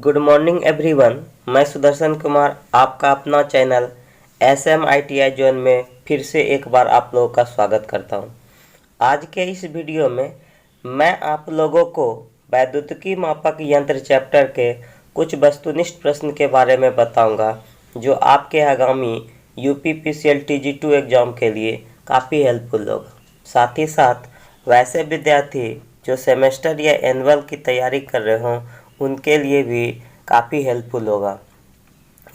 Good morning everyone. मैं सुदर्शन कुमार आपका अपना चैनल SMITI जोन में फिर से एक बार आप लोगों का स्वागत करता हूं। आज के इस वीडियो में मैं आप लोगों को वैद्युतिकी मापक यंत्र चैप्टर के कुछ वस्तुनिष्ठ प्रश्न के बारे में बताऊंगा जो आपके आगामी UPPCL TG2 एग्ज़ाम के लिए काफ़ी हेल्पफुल होगा। साथ ही साथ वैसे विद्यार्थी जो सेमेस्टर या एनुअल की तैयारी कर रहे हों उनके लिए भी काफ़ी हेल्पफुल होगा।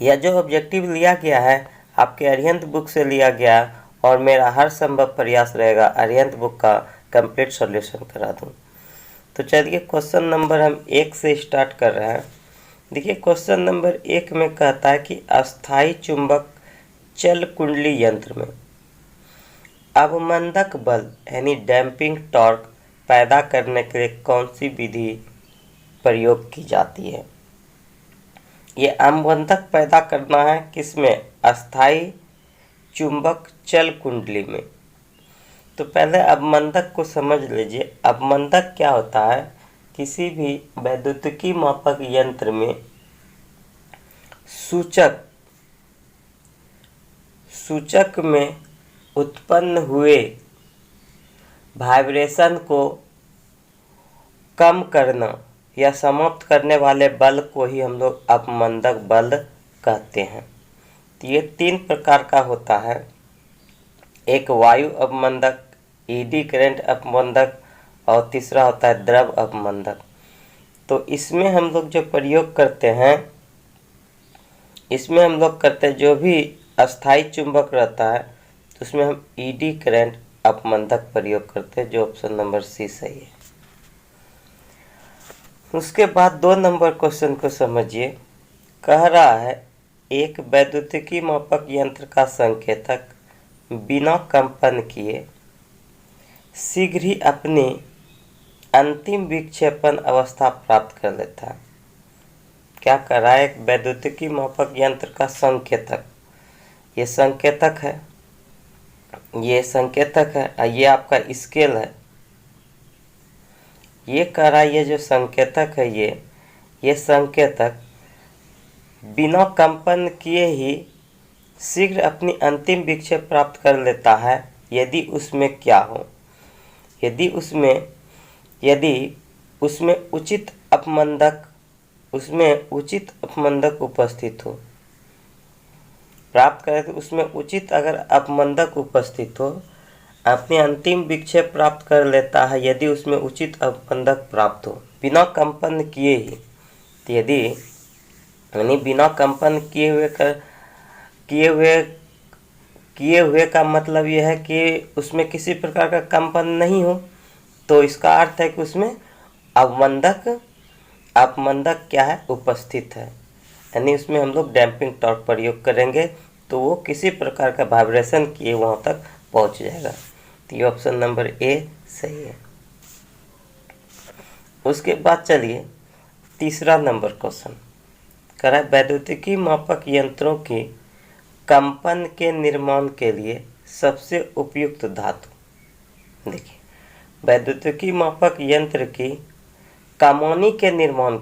यह जो ऑब्जेक्टिव लिया गया है आपके अरिहंत बुक से लिया गया और मेरा हर संभव प्रयास रहेगा अरिहंत बुक का कंप्लीट सॉल्यूशन करा दूं। तो चलिए क्वेश्चन नंबर हम 1 से स्टार्ट कर रहे हैं। देखिए क्वेश्चन नंबर 1 में कहता है कि अस्थाई चुंबक चल कुंडली यंत्र में अवमंदक बल यानी डैम्पिंग टॉर्क पैदा करने के लिए कौन सी विधि प्रयोग की जाती है। ये अवमंदक पैदा करना है किसमें? अस्थाई चुंबक चल कुंडली में। तो पहले अवमंदक को समझ लीजिए। अवमंदक क्या होता है? किसी भी वैद्युतिकी मापक यंत्र में सूचक में उत्पन्न हुए वाइब्रेशन को कम करना या समाप्त करने वाले बल को ही हम लोग अवमंदक बल कहते हैं। तो ये 3 प्रकार का होता है। एक वायु अवमंदक, ईडी करंट अवमंदक और तीसरा होता है द्रव अवमंदक। तो इसमें हम लोग जो प्रयोग करते हैं, इसमें हम लोग करते हैं जो भी अस्थाई चुंबक रहता है उसमें हम ईडी करंट अवमंदक प्रयोग करते हैं, जो ऑप्शन नंबर सी सही है। उसके बाद 2 नंबर क्वेश्चन को समझिए। कह रहा है एक वैद्युतिकी मापक यंत्र का संकेतक बिना कंपन किए शीघ्र ही अपनी अंतिम विक्षेपण अवस्था प्राप्त कर लेता है। क्या कर रहा है? एक वैद्युतिकी मापक यंत्र का संकेतक, ये संकेतक है, ये संकेतक है, ये आपका स्केल है। ये कह रहा है ये जो संकेतक है ये संकेतक बिना कंपन किए ही शीघ्र अपनी अंतिम विक्षेप प्राप्त कर लेता है यदि उसमें क्या हो? यदि उसमें उचित अपमंदक उपस्थित हो। प्राप्त करें तो उसमें उचित अगर अपमंदक उपस्थित हो अपने अंतिम विक्षेप प्राप्त कर लेता है यदि उसमें उचित अपमंदक प्राप्त हो बिना कंपन किए ही। तो यदि यानी बिना कंपन किए हुए का मतलब यह है कि उसमें किसी प्रकार का कंपन नहीं हो, तो इसका अर्थ है कि उसमें अपमंदक क्या है? उपस्थित है। यानी उसमें हम लोग डैम्पिंग टॉर्क प्रयोग करेंगे तो वो किसी प्रकार का वाइब्रेशन किए वहाँ तक पहुँच जाएगा। तो ये ऑप्शन नंबर ए सही है। उसके बाद चलिए तीसरा नंबर क्वेश्चन कह रहा है वैद्युतिकी मापक यंत्रों की कंपन के निर्माण के लिए सबसे उपयुक्त धातु। देखिए वैद्युतिकी मापक यंत्र की कमानी के निर्माण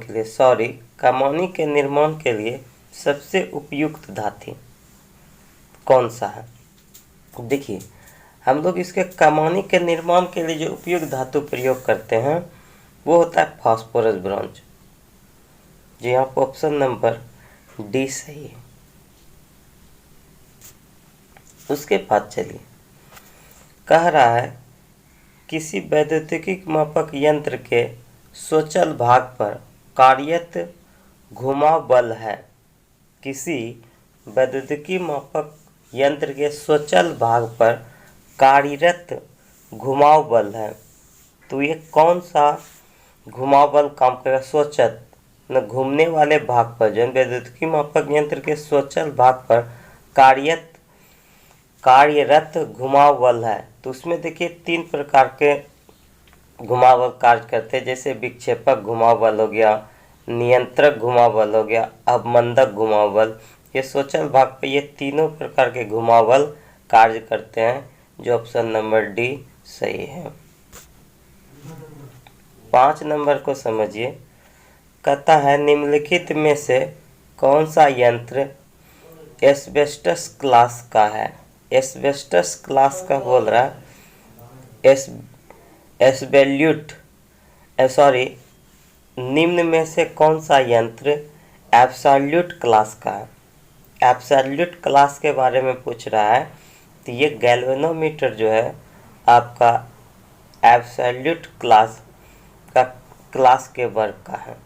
के लिए सबसे उपयुक्त धातु कौन सा है? देखिए हम लोग इसके कमानी के निर्माण के लिए जो उपयुक्त धातु प्रयोग करते हैं वो होता है फास्फोरस ब्रॉन्ज। जी यहाँ पर ऑप्शन नंबर डी सही है। उसके बाद चलिए कह रहा है किसी वैद्युतिकी मापक यंत्र के स्वचल भाग पर कार्यरत घुमाव बल है। किसी वैद्युतिकी मापक यंत्र के स्वचल भाग पर कार्यरत घुमाव बल है। तो ये कौन सा घुमाव बल काम करेगा? स्वचल न घूमने वाले भाग पर, जो वैद्युतिकी मापक यंत्र के स्वचल भाग पर कार्यरत घुमाव बल है। तो उसमें देखिए 3 प्रकार के घुमाव बल कार्य करते हैं, जैसे विक्षेपक घुमाव बल हो गया, नियंत्रक घुमाव बल हो गया, अवमंदक घुमाव बल। ये स्वचल भाग पे ये तीनों प्रकार के घुमाव बल कार्य करते हैं, जो ऑप्शन नंबर डी सही है। 5 नंबर को समझिए। कहता है निम्नलिखित में से कौन सा यंत्र एस्बेस्टस क्लास का है। एस्बेस्टस क्लास का बोल रहा है निम्न में से कौन सा यंत्र एब्सोल्यूट क्लास का है। एब्सोल्यूट क्लास के बारे में पूछ रहा है, तो ये गैल्वेनोमीटर जो है आपका एब्सोल्यूट क्लास के वर्ग का है।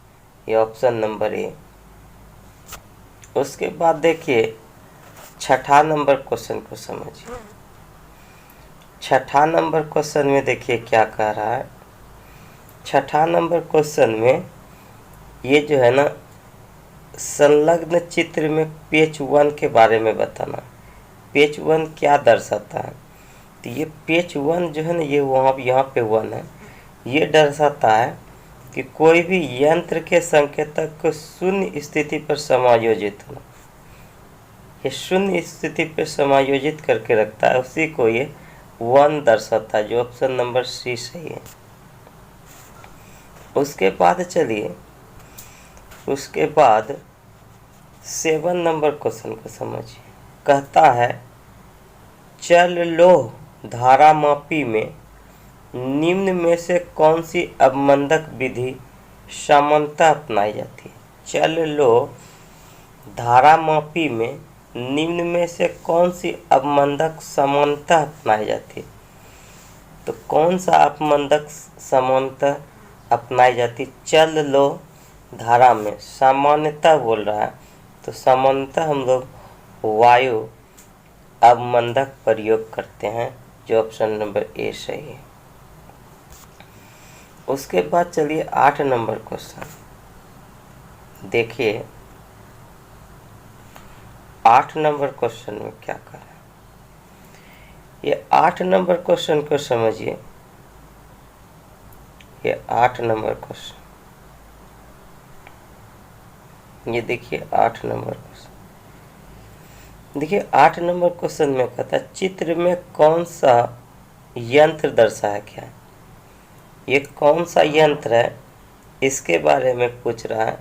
ये ऑप्शन नंबर ए। उसके बाद देखिए छठा नंबर क्वेश्चन को समझिए। छठा नंबर क्वेश्चन में देखिए क्या कह रहा है। छठा नंबर क्वेश्चन में ये जो है ना संलग्न चित्र में पेज 1 के बारे में बताना। पेज 1 क्या दर्शाता है, तो ये पेज 1 जो है ना ये यहाँ पे 1 है। ये दर्शाता है कि कोई भी यंत्र के संकेतक को शून्य स्थिति पर समायोजित होना। ये शून्य स्थिति पर समायोजित करके रखता है, उसी को ये 1 दर्शाता है, जो ऑप्शन नंबर सी सही है। उसके बाद चलिए उसके बाद 7 नंबर क्वेश्चन को समझिए। कहता है चल लोह धारामापी में निम्न में से कौन सी अवमंदक विधि सामान्यतः अपनाई जाती है। चल लोह धारामापी में निम्न में से कौन सी अवमंदक सामान्यतः अपनाई जाती है। तो कौन सा अवमंदक सामान्यतः अपनाई जाती। चल लोह धारा में सामान्यतः बोल रहा है, तो सामान्यतः हम लोग वायु अवमंदक प्रयोग करते हैं, जो ऑप्शन नंबर ए सही है। उसके बाद चलिए 8 नंबर क्वेश्चन देखिए। 8 नंबर क्वेश्चन में क्या कर रहा है, ये 8 नंबर क्वेश्चन को समझिए। ये 8 नंबर क्वेश्चन, ये देखिए 8 नंबर क्वेश्चन। देखिए 8 नंबर क्वेश्चन में कहता है चित्र में कौन सा यंत्र दर्शाया गया है। ये कौन सा यंत्र है इसके बारे में पूछ रहा है।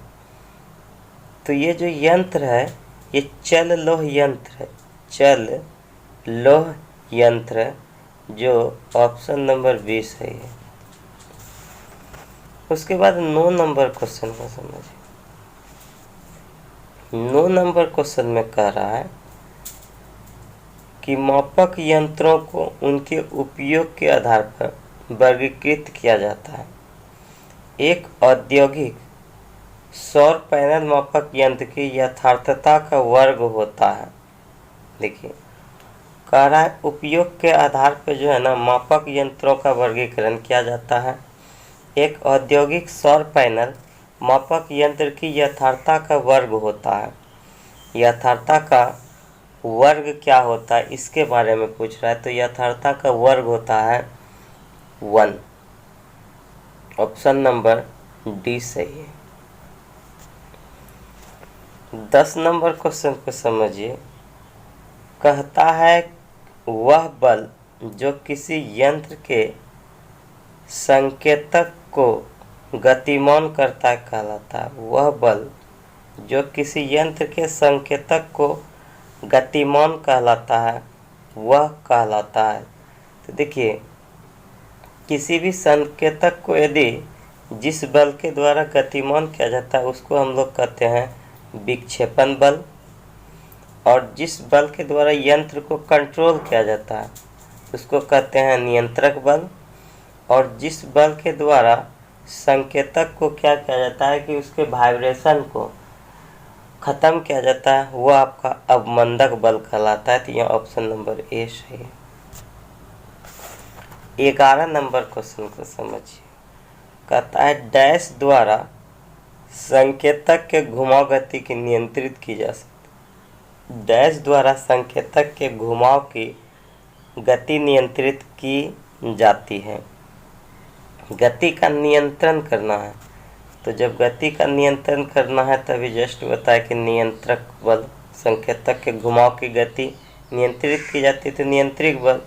तो ये जो यंत्र है ये चल लोह यंत्र है। चल लोह यंत्र, जो ऑप्शन नंबर 20 है ये। उसके बाद 9 नंबर क्वेश्चन को समझिए। 9 नंबर क्वेश्चन में कह रहा है कि मापक यंत्रों को उनके उपयोग के आधार पर वर्गीकृत किया जाता है। एक औद्योगिक सौर पैनल मापक यंत्र की यथार्थता का वर्ग होता है। देखिए कह रहा है उपयोग के आधार पर जो है ना मापक यंत्रों का वर्गीकरण किया जाता है। एक औद्योगिक सौर पैनल मापक यंत्र की यथार्थता का वर्ग होता है। यथार्थता का वर्ग क्या होता है इसके बारे में पूछ रहा है। तो यथार्थता का वर्ग होता है 1, ऑप्शन नंबर डी सही है। 10 नंबर क्वेश्चन को समझिए। कहता है वह बल जो किसी यंत्र के संकेतक को गतिमान करता है कहलाता है। वह बल जो किसी यंत्र के संकेतक को गतिमान कहलाता है, वह कहलाता है। तो देखिए किसी भी संकेतक को यदि जिस बल के द्वारा गतिमान किया जाता है उसको हम लोग कहते हैं विक्षेपण बल, और जिस बल के द्वारा यंत्र को कंट्रोल किया जाता है उसको कहते हैं नियंत्रक बल, और जिस बल के द्वारा संकेतक को क्या किया जाता है कि उसके वाइब्रेशन को ख़त्म किया जाता है, वो आपका अवमंदक बल कहलाता है। तो यह ऑप्शन नंबर ए सही है। 11 नंबर क्वेश्चन को समझिए। कहता है डैश द्वारा संकेतक के घुमाव गति की नियंत्रित की जा सकती है। डैश द्वारा संकेतक के घुमाव की गति नियंत्रित की जाती है। गति का नियंत्रण करना है, तो जब गति का नियंत्रण करना है तभी जस्ट बताया कि नियंत्रक बल, संकेतक के घुमाव की गति नियंत्रित की जाती है, तो नियंत्रित बल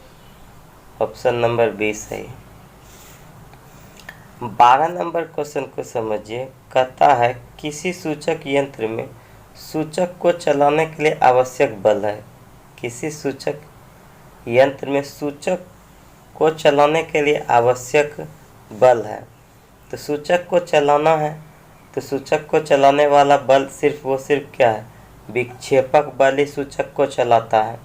ऑप्शन नंबर 20 है। 12 नंबर क्वेश्चन को समझिए। कहता है किसी सूचक यंत्र में सूचक को चलाने के लिए आवश्यक बल है। किसी सूचक यंत्र में सूचक को चलाने के लिए आवश्यक बल है। तो सूचक को चलाना है तो सूचक को चलाने वाला बल सिर्फ क्या है, विक्षेपक बल ही सूचक को चलाता है।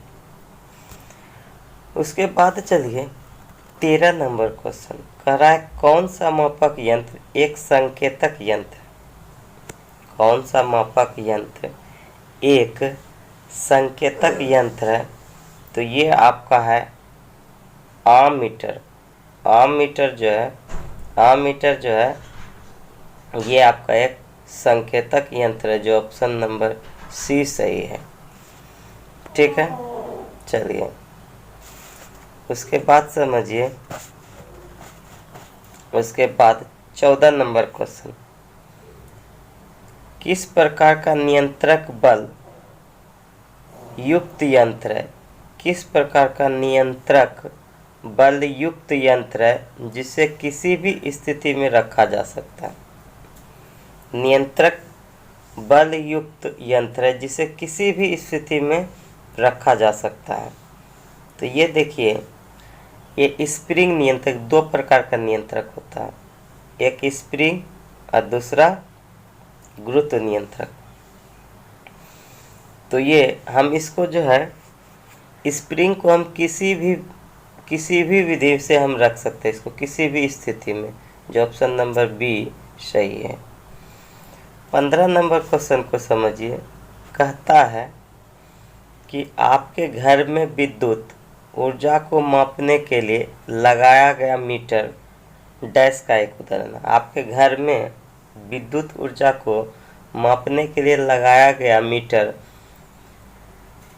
उसके बाद चलिए 13 नंबर क्वेश्चन कह रहा है कौन सा मापक यंत्र एक संकेतक यंत्र है। कौन सा मापक यंत्र एक संकेतक यंत्र है। तो ये आपका है आममीटर। आममीटर जो है ये आपका एक संकेतक यंत्र है, जो ऑप्शन नंबर सी सही है। ठीक है, चलिए उसके बाद समझिए। उसके बाद 14 नंबर क्वेश्चन, किस प्रकार का नियंत्रक बल युक्त यंत्र है। किस प्रकार का नियंत्रक बल युक्त यंत्र है जिसे किसी भी स्थिति में रखा जा सकता है। नियंत्रक बल युक्त यंत्र है जिसे किसी भी स्थिति में रखा जा सकता है। तो ये देखिए, ये स्प्रिंग नियंत्रक, दो प्रकार का नियंत्रक होता है, एक स्प्रिंग और दूसरा गुरुत्व नियंत्रक। तो ये हम इसको जो है स्प्रिंग को हम किसी भी विधि से हम रख सकते हैं, इसको किसी भी स्थिति में, जो ऑप्शन नंबर बी सही है। 15 नंबर क्वेश्चन को समझिए। कहता है कि आपके घर में विद्युत ऊर्जा को मापने के लिए लगाया गया मीटर डैश का एक उदाहरण है। आपके घर में विद्युत ऊर्जा को मापने के लिए लगाया गया मीटर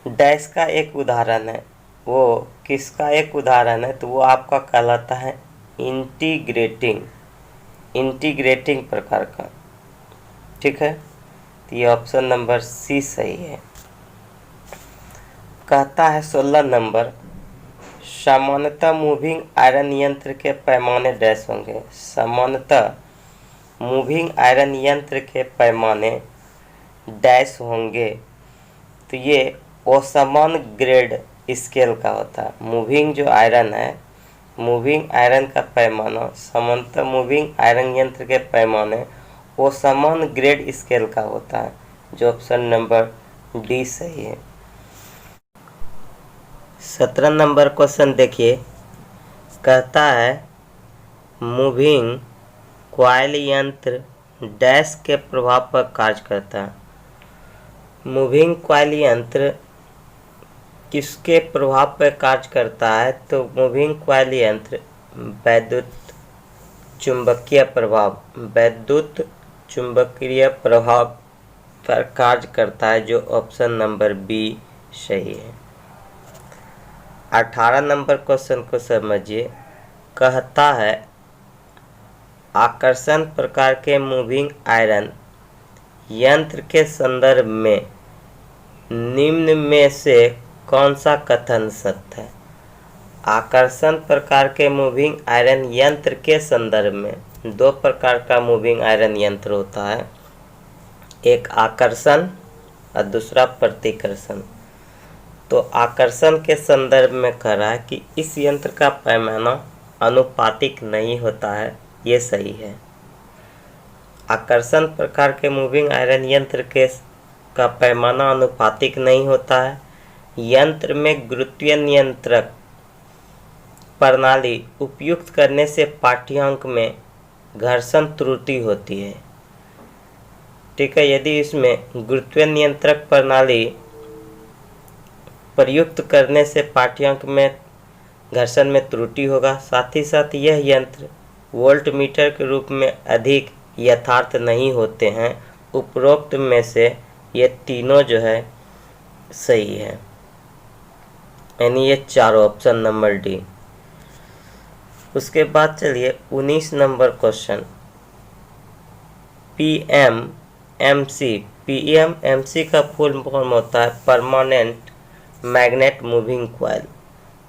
डैश का एक उदाहरण है। वो किसका एक उदाहरण है, तो वो आपका कहलाता है इंटीग्रेटिंग प्रकार का। ठीक है, तो ये ऑप्शन नंबर सी सही है। कहता है 16 नंबर, सामान्यतः मूविंग आयरन यंत्र के पैमाने डैश होंगे। सामान्यतः मूविंग आयरन यंत्र के पैमाने डैश होंगे। तो ये असमान ग्रेड स्केल का होता है। मूविंग जो आयरन है, मूविंग आयरन का पैमाना सामान्यतः मूविंग आयरन यंत्र के पैमाने असमान ग्रेड स्केल का होता है, जो ऑप्शन नंबर डी सही है। 17 नंबर क्वेश्चन देखिए। कहता है मूविंग कॉइल यंत्र डैश के प्रभाव पर कार्य करता है। मूविंग कॉइल यंत्र किसके प्रभाव पर कार्य करता है, तो मूविंग कॉइल यंत्र वैद्युत चुंबकीय प्रभाव पर कार्य करता है, जो ऑप्शन नंबर बी सही है। 18 नंबर क्वेश्चन को समझिए। कहता है आकर्षण प्रकार के मूविंग आयरन यंत्र के संदर्भ में निम्न में से कौन सा कथन सत्य है। आकर्षण प्रकार के मूविंग आयरन यंत्र के संदर्भ में दो प्रकार का मूविंग आयरन यंत्र होता है, एक आकर्षण और दूसरा प्रतिकर्षण। तो आकर्षण के संदर्भ में कह रहा है कि इस यंत्र का पैमाना अनुपातिक नहीं होता है, ये सही है। आकर्षण प्रकार के मूविंग आयरन यंत्र का पैमाना अनुपातिक नहीं होता है। यंत्र में गुरुत्वीय नियंत्रक प्रणाली उपयुक्त करने से पाठ्यांक में घर्षण त्रुटि होती है। ठीक है, यदि इसमें गुरुत्वीय नियंत्रक प्रणाली प्रयुक्त करने से पाठ्यांक में घर्षण में त्रुटि होगा। साथ ही साथ यह यंत्र वोल्ट मीटर के रूप में अधिक यथार्थ नहीं होते हैं। उपरोक्त में से ये तीनों जो है सही है, यानी ये चारों, ऑप्शन नंबर डी। उसके बाद चलिए 19 नंबर क्वेश्चन। पीएमएमसी का फुल फॉर्म होता है परमानेंट मैग्नेट मूविंग कॉइल।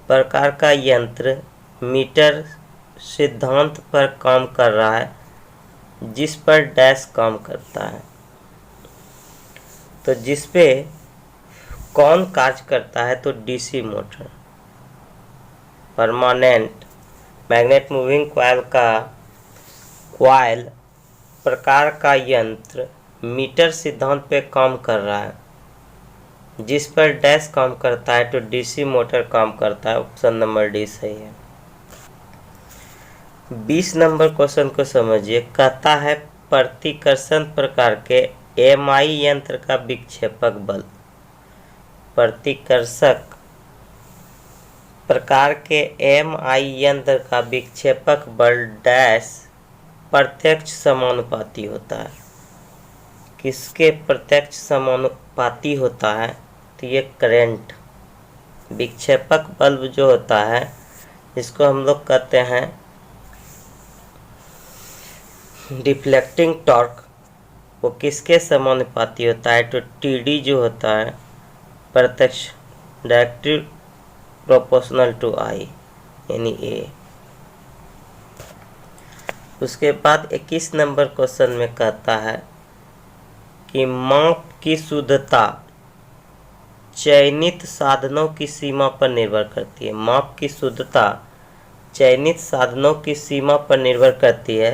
प्रकार का यंत्र मीटर सिद्धांत पर काम कर रहा है जिस पर डैश काम करता है। तो जिस पे कौन कार्य करता है? तो DC motor. Permanent magnet moving coil प्रकार का यंत्र मीटर सिद्धांत पे काम कर रहा है जिस पर डैश काम करता है, तो डीसी मोटर काम करता है। ऑप्शन नंबर डी सही है। 20 नंबर क्वेश्चन को समझिए। कहता है प्रतिकर्षण प्रकार के एमआई यंत्र का विक्षेपक बल। प्रतिकर्षक प्रकार के एमआई यंत्र का विक्षेपक बल डैश प्रत्यक्ष समानुपाती होता है। किसके प्रत्यक्ष समानुपाती होता है? तो ये करंट। विक्षेपक बल जो होता है जिसको हम लोग कहते हैं डिफ्लेक्टिंग टॉर्क, वो किसके समानुपाती होता है? तो टीडी जो होता है प्रत्यक्ष, डायरेक्टली प्रोपोर्शनल टू आई, यानी ए। उसके बाद 21 नंबर क्वेश्चन में कहता है कि माप की शुद्धता चयनित साधनों की सीमा पर निर्भर करती है। माप की शुद्धता चयनित साधनों की सीमा पर निर्भर करती है।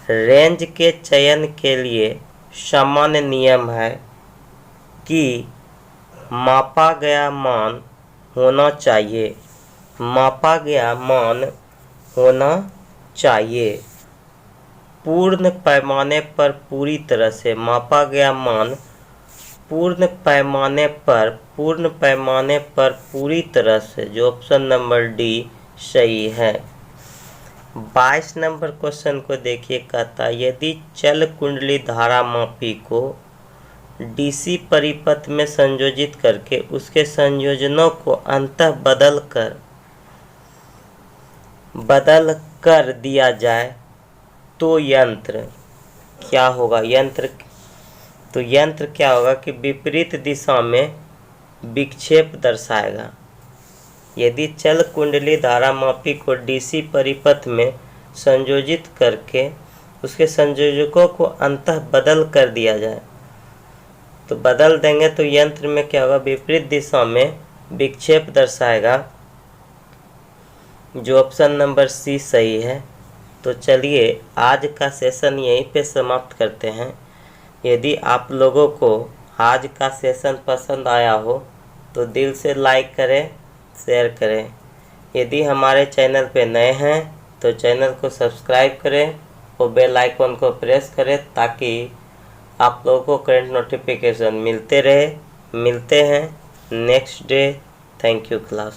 रेंज के चयन के लिए सामान्य नियम है कि मापा गया मान होना चाहिए। मापा गया मान होना चाहिए पूर्ण पैमाने पर पूरी तरह से। मापा गया मान पूर्ण पैमाने पर पूरी तरह से, जो ऑप्शन नंबर डी सही है। 22 नंबर क्वेश्चन को देखिए। कहता है यदि चल कुंडली धारा मापी को डीसी परिपथ में संयोजित करके उसके संयोजनों को अंततः बदल कर दिया जाए तो यंत्र क्या होगा? यंत्र क्या होगा कि विपरीत दिशा में विक्षेप दर्शाएगा। यदि चल कुंडली धारा मापी को डीसी परिपथ में संयोजित करके उसके संयोजकों को अंततः बदल कर दिया जाए, तो बदल देंगे तो यंत्र में क्या होगा? विपरीत दिशा में विक्षेप दर्शाएगा, जो ऑप्शन नंबर सी सही है। तो चलिए आज का सेशन यहीं पे समाप्त करते हैं। यदि आप लोगों को आज का सेशन पसंद आया हो तो दिल से लाइक करें, शेयर करें। यदि हमारे चैनल पे नए हैं तो चैनल को सब्सक्राइब करें और बेल आइकन को प्रेस करें ताकि आप लोगों को करंट नोटिफिकेशन मिलते रहे। मिलते हैं next day. Thank you class.